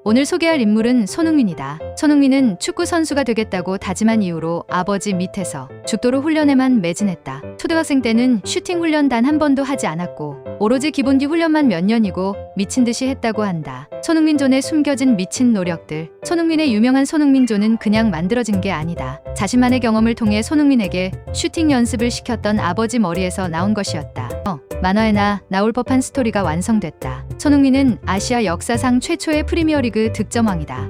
오늘 소개할 인물은 손흥민이다. 손흥민은 축구 선수가 되겠다고 다짐한 이후로 아버지 밑에서 죽도록 훈련에만 매진했다. 초등학생 때는 슈팅 훈련 단 한 번도 하지 않았고 오로지 기본기 훈련만 몇 년이고 미친 듯이 했다고 한다. 손흥민존에 숨겨진 미친 노력들. 손흥민의 유명한 손흥민존은 그냥 만들어진 게 아니다. 자신만의 경험을 통해 손흥민에게 슈팅 연습을 시켰던 아버지 머리에서 나온 것이었다. 만화에나 나올 법한 스토리가 완성됐다. 손흥민은 아시아 역사상 최초의 프리미어리그 득점왕이다.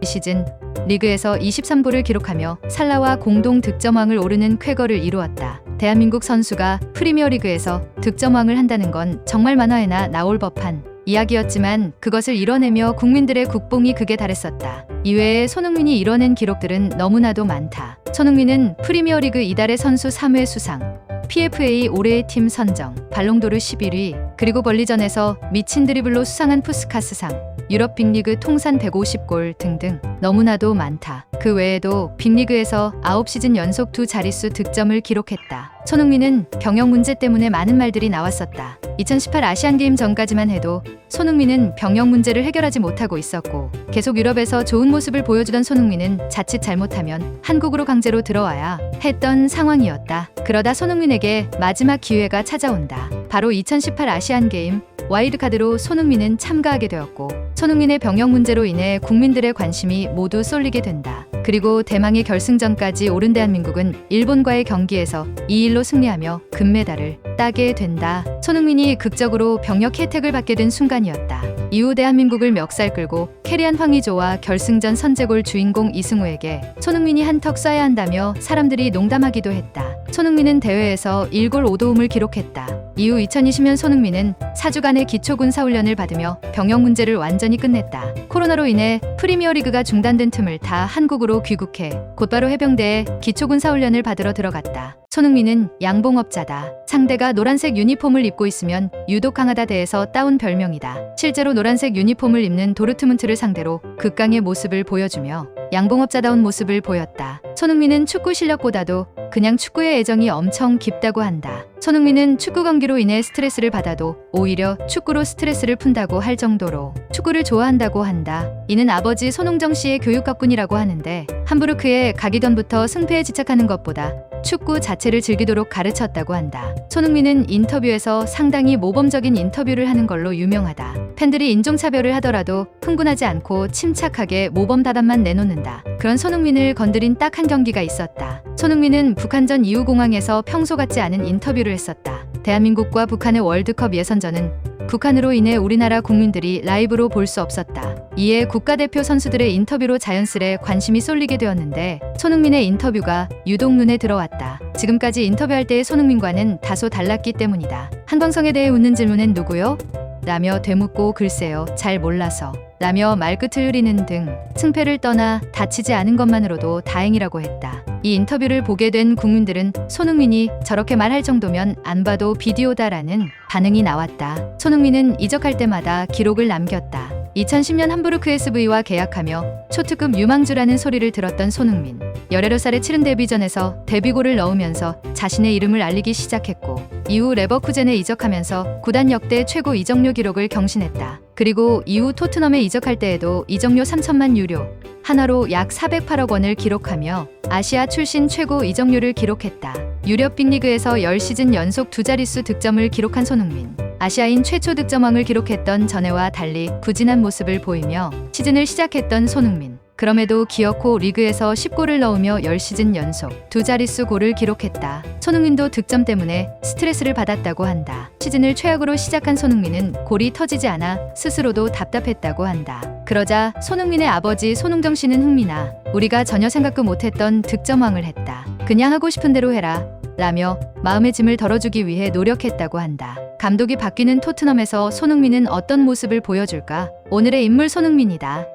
이 시즌 리그에서 23골을 기록하며 살라와 공동 득점왕을 오르는 쾌거를 이루었다. 대한민국 선수가 프리미어리그에서 득점왕을 한다는 건 정말 만화에나 나올 법한 이야기였지만 그것을 이뤄내며 국민들의 국뽕이 극에 달했었다. 이외에 손흥민이 이뤄낸 기록들은 너무나도 많다. 손흥민은 프리미어리그 이달의 선수 3회 수상, PFA 올해의 팀 선정, 발롱도르 11위, 그리고 벌리전에서 미친 드리블로 수상한 푸스카스상, 유럽 빅리그 통산 150골 등등 너무나도 많다. 그 외에도 빅리그에서 9시즌 연속 두 자릿수 득점을 기록했다. 손흥민은 병역 문제 때문에 많은 말들이 나왔었다. 2018 아시안게임 전까지만 해도 손흥민은 병역 문제를 해결하지 못하고 있었고 계속 유럽에서 좋은 모습을 보여주던 손흥민은 자칫 잘못하면 한국으로 강제로 들어와야 했던 상황이었다. 그러다 손흥민에게 마지막 기회가 찾아온다. 바로 2018 아시안게임 와일드카드로 손흥민은 참가하게 되었고 손흥민의 병역 문제로 인해 국민들의 관심이 모두 쏠리게 된다. 그리고 대망의 결승전까지 오른 대한민국은 일본과의 경기에서 2-1로 승리하며 금메달을 따게 된다. 손흥민이 극적으로 병역 혜택을 받게 된 순간이었다. 이후 대한민국을 멱살 끌고 캐리한 황의조와 결승전 선제골 주인공 이승우에게 손흥민이 한턱 쏴야 한다며 사람들이 농담하기도 했다. 손흥민은 대회에서 1골 5도움을 기록했다. 이후 2020년 손흥민은 4주간의 기초군사훈련을 받으며 병역 문제를 완전히 끝냈다. 코로나로 인해 프리미어리그가 중단된 틈을 타 한국으로 귀국해 곧바로 해병대에 기초군사훈련을 받으러 들어갔다. 손흥민은 양봉업자다. 상대가 노란색 유니폼을 입고 있으면 유독 강하다 대에서 따온 별명이다. 실제로 노란색 유니폼을 입는 도르트문트를 상대로 극강의 모습을 보여주며 양봉업자다운 모습을 보였다. 손흥민은 축구 실력보다도 그냥 축구의 애정이 엄청 깊다고 한다. 손흥민은 축구 경기로 인해 스트레스를 받아도 오히려 축구로 스트레스를 푼다고 할 정도로 축구를 좋아한다고 한다. 이는 아버지 손흥정 씨의 교육 덕분이라고 하는데 함부르크에 가기 전부터 승패에 집착하는 것보다 축구 자체를 즐기도록 가르쳤다고 한다. 손흥민은 인터뷰에서 상당히 모범적인 인터뷰를 하는 걸로 유명하다. 팬들이 인종차별을 하더라도 흥분하지 않고 침착하게 모범답안만 내놓는다. 그런 손흥민을 건드린 딱 한 경기가 있었다. 손흥민은 북한전 이후 공항에서 평소 같지 않은 인터뷰를 했었다. 대한민국과 북한의 월드컵 예선전은 북한으로 인해 우리나라 국민들이 라이브로 볼 수 없었다. 이에 국가대표 선수들의 인터뷰로 자연스레 관심이 쏠리게 되었는데 손흥민의 인터뷰가 유독 눈에 들어왔다. 지금까지 인터뷰할 때의 손흥민과는 다소 달랐기 때문이다. 한광성에 대해 묻는 질문엔 누구요? 라며 되묻고 글쎄요 잘 몰라서 라며 말끝을 흐리는 등 승패를 떠나 다치지 않은 것만으로도 다행이라고 했다. 이 인터뷰를 보게 된 국민들은 손흥민이 저렇게 말할 정도면 안 봐도 비디오다라는 반응이 나왔다. 손흥민은 이적할 때마다 기록을 남겼다. 2010년 함부르크 SV와 계약하며 초특급 유망주라는 소리를 들었던 손흥민. 18살에 치른 데뷔전에서 데뷔골을 넣으면서 자신의 이름을 알리기 시작했고 이후 레버쿠젠에 이적하면서 구단 역대 최고 이적료 기록을 경신했다. 그리고 이후 토트넘에 이적할 때에도 이적료 3천만 유로, 한화로 약 408억 원을 기록하며 아시아 출신 최고 이적료를 기록했다. 유럽 빅리그에서 10시즌 연속 두 자릿수 득점을 기록한 손흥민. 아시아인 최초 득점왕을 기록했던 전해와 달리 부진한 모습을 보이며 시즌을 시작했던 손흥민. 그럼에도 기어코 리그에서 10골을 넣으며 10시즌 연속 두 자릿수 골을 기록했다. 손흥민도 득점 때문에 스트레스를 받았다고 한다. 시즌을 최악으로 시작한 손흥민은 골이 터지지 않아 스스로도 답답했다고 한다. 그러자 손흥민의 아버지 손흥정 씨는 흥민아, 우리가 전혀 생각도 못했던 득점왕을 했다. 그냥 하고 싶은 대로 해라. 라며 마음의 짐을 덜어주기 위해 노력했다고 한다. 감독이 바뀌는 토트넘에서 손흥민은 어떤 모습을 보여줄까? 오늘의 인물 손흥민이다.